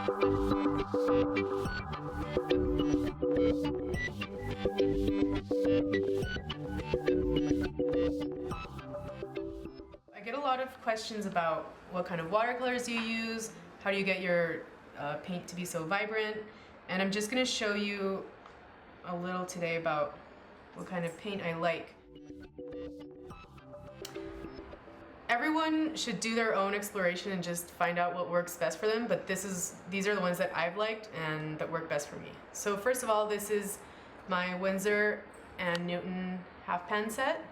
I get a lot of questions about what kind of watercolors you use, how do you get your paint to be so vibrant, and I'm just going to show you a little today about what kind of paint I like. Everyone should do their own exploration and just find out what works best for them, but these are the ones that I've liked and that work best for me. So first of all, this is my Winsor and Newton half pan set.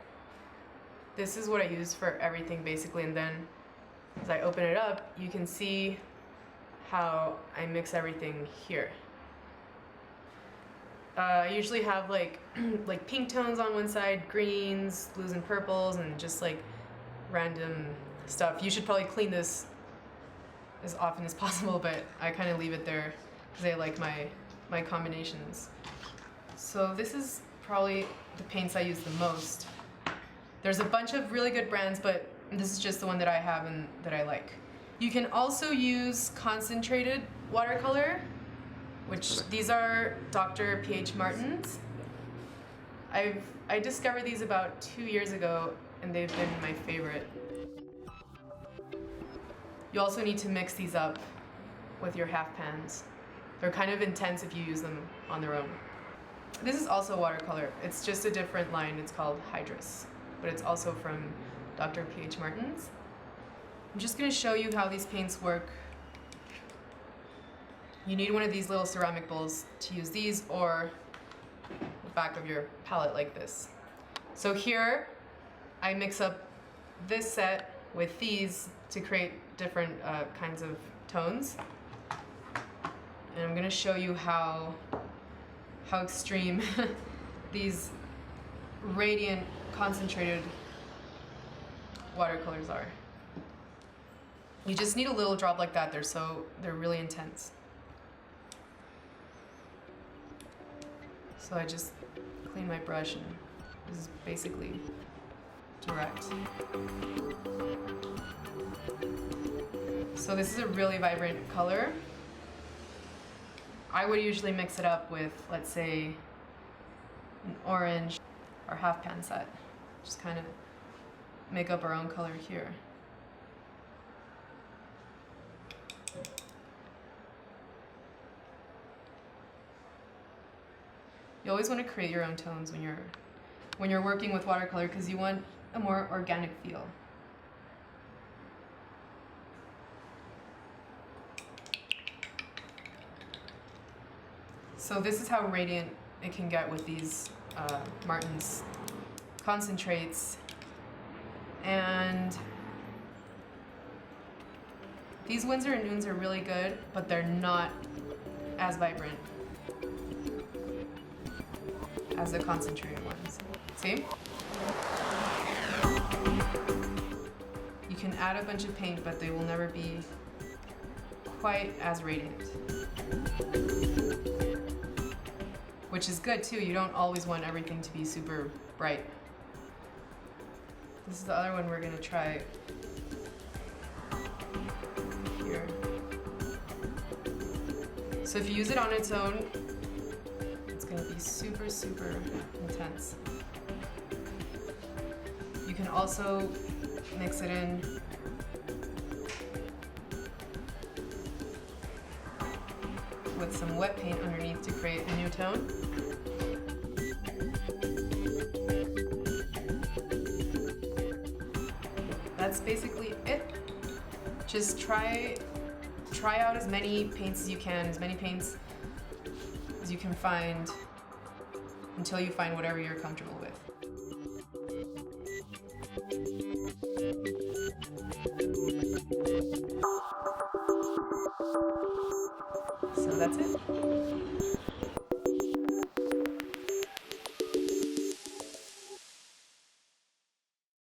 This is what I use for everything basically, and then as I open it up, you can see how I mix everything here. I usually have like pink tones on one side, greens, blues and purples, and just like random stuff. You should probably clean this as often as possible, but I kind of leave it there because I like my combinations. So this is probably the paints I use the most. There's a bunch of really good brands, but this is just the one that I have and that I like. You can also use concentrated watercolor, which these are Dr. P.H. Martin's. I discovered these about 2 years ago, and they've been my favorite. You also need to mix these up with your half pans. They're kind of intense if you use them on their own. This is also watercolor. It's just a different line. It's called Hydrus, but it's also from Dr. P.H. Martin's. I'm just going to show you how these paints work. You need one of these little ceramic bowls to use these, or the back of your palette like this. So here I mix up this set with these to create different kinds of tones. And I'm going to show you how extreme these radiant concentrated watercolors are. You just need a little drop like that. They're really intense. So I just clean my brush, and this is basically direct. So this is a really vibrant color. I would usually mix it up with, let's say, an orange or half pan set. Just kind of make up our own color here. You always want to create your own tones when you're working with watercolor, because you want a more organic feel. So this is how radiant it can get with these Martin's concentrates. And these Winsor and Newtons are really good, but they're not as vibrant as the concentrated ones. See? You can add a bunch of paint, but they will never be quite as radiant. Which is good too, you don't always want everything to be super bright. This is the other one we're gonna try here. So if you use it on its own, it's gonna be super, super intense. You can also mix it in with some wet paint underneath to create a new tone. That's basically it. Just try out as many paints as you can, as many paints as you can find, until you find whatever you're comfortable with. So that's it.